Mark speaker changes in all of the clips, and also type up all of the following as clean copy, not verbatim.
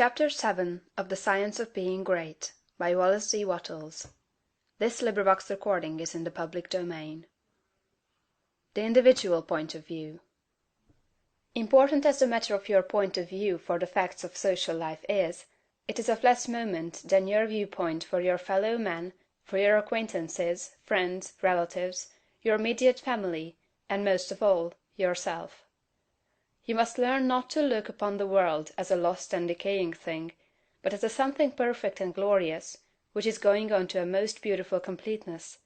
Speaker 1: Chapter 7 of the Science of Being Great by Wallace D. Wattles. Recording is in the public domain. The Individual Point of View. Important as the matter of your point of view for the facts of social life is, it is of less moment than your viewpoint for your fellow men, for your acquaintances, friends, relatives, your immediate family, and most of all, yourself. You must learn not to look upon the world as a lost and decaying thing, but as a something perfect and glorious, which is going on to a most beautiful completeness.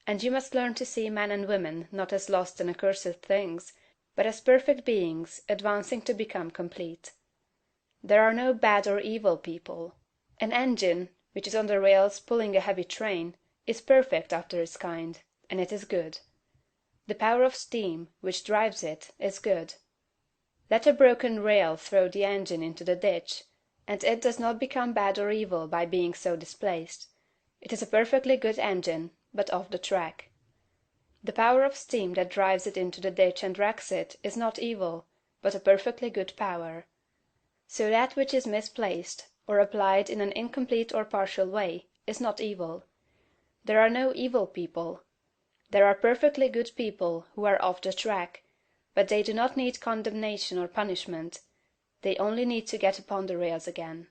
Speaker 1: And you must learn to see men and women not as lost and accursed things, but as perfect beings advancing to become complete. There are no bad or evil people. An engine, which is on the rails pulling a heavy train, is perfect after its kind, and it is good. The power of steam, which drives it, is good. Let a broken rail throw the engine into the ditch, and it does not become bad or evil by being so displaced. It is a perfectly good engine, but off the track. The power of steam that drives it into the ditch and wrecks it is not evil, but a perfectly good power. So that which is misplaced, or applied in an incomplete or partial way, is not evil. There are no evil people. There are perfectly good people who are off the track, but they do not need condemnation or punishment, they only need to get upon the rails again.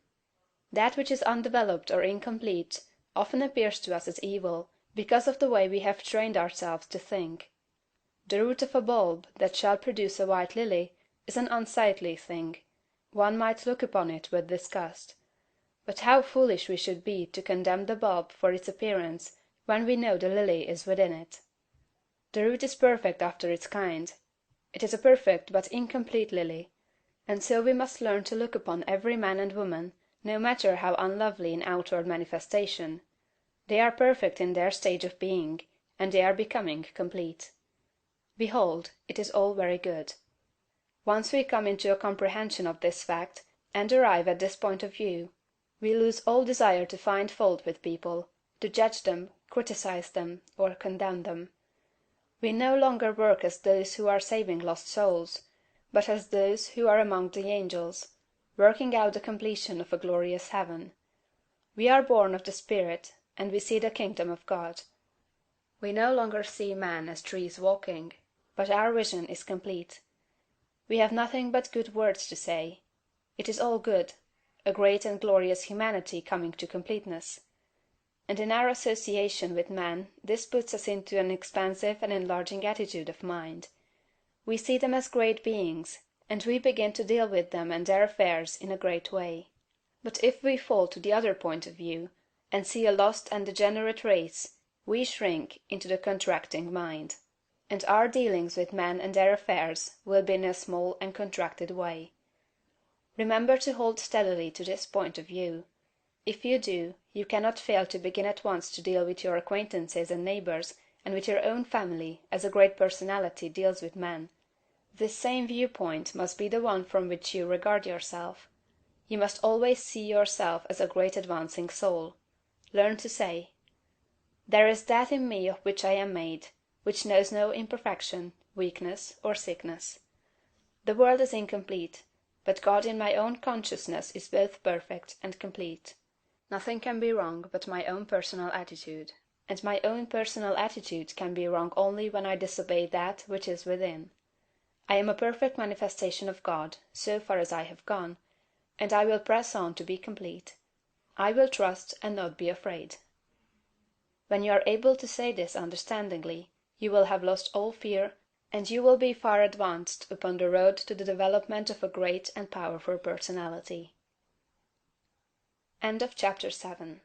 Speaker 1: That which is undeveloped or incomplete often appears to us as evil, because of the way we have trained ourselves to think. The root of a bulb that shall produce a white lily is an unsightly thing. One might look upon it with disgust. But how foolish we should be to condemn the bulb for its appearance when we know the lily is within it. The root is perfect after its kind. It is a perfect but incomplete lily, and so we must learn to look upon every man and woman, no matter how unlovely in outward manifestation. They are perfect in their stage of being, and they are becoming complete. Behold, it is all very good. Once we come into a comprehension of this fact, and arrive at this point of view, we lose all desire to find fault with people, to judge them, criticize them, or condemn them. We no longer work as those who are saving lost souls, but as those who are among the angels, working out the completion of a glorious heaven. We are born of the Spirit, and we see the kingdom of God. We no longer see men as trees walking, but our vision is complete. We have nothing but good words to say. It is all good, a great and glorious humanity coming to completeness. And in our association with men this puts us into an expansive and enlarging attitude of mind. We see them as great beings, and we begin to deal with them and their affairs in a great way. But if we fall to the other point of view, and see a lost and degenerate race, we shrink into the contracting mind, and our dealings with men and their affairs will be in a small and contracted way. Remember to hold steadily to this point of view. If you do, you cannot fail to begin at once to deal with your acquaintances and neighbors and with your own family as a great personality deals with men. This same viewpoint must be the one from which you regard yourself. You must always see yourself as a great advancing soul. Learn to say, "There is that in me of which I am made, which knows no imperfection, weakness, or sickness. The world is incomplete, but God in my own consciousness is both perfect and complete. Nothing can be wrong but my own personal attitude, and my own personal attitude can be wrong only when I disobey that which is within. I am a perfect manifestation of God, so far as I have gone, and I will press on to be complete. I will trust and not be afraid." When you are able to say this understandingly, you will have lost all fear, and you will be far advanced upon the road to the development of a great and powerful personality. Chapter 8.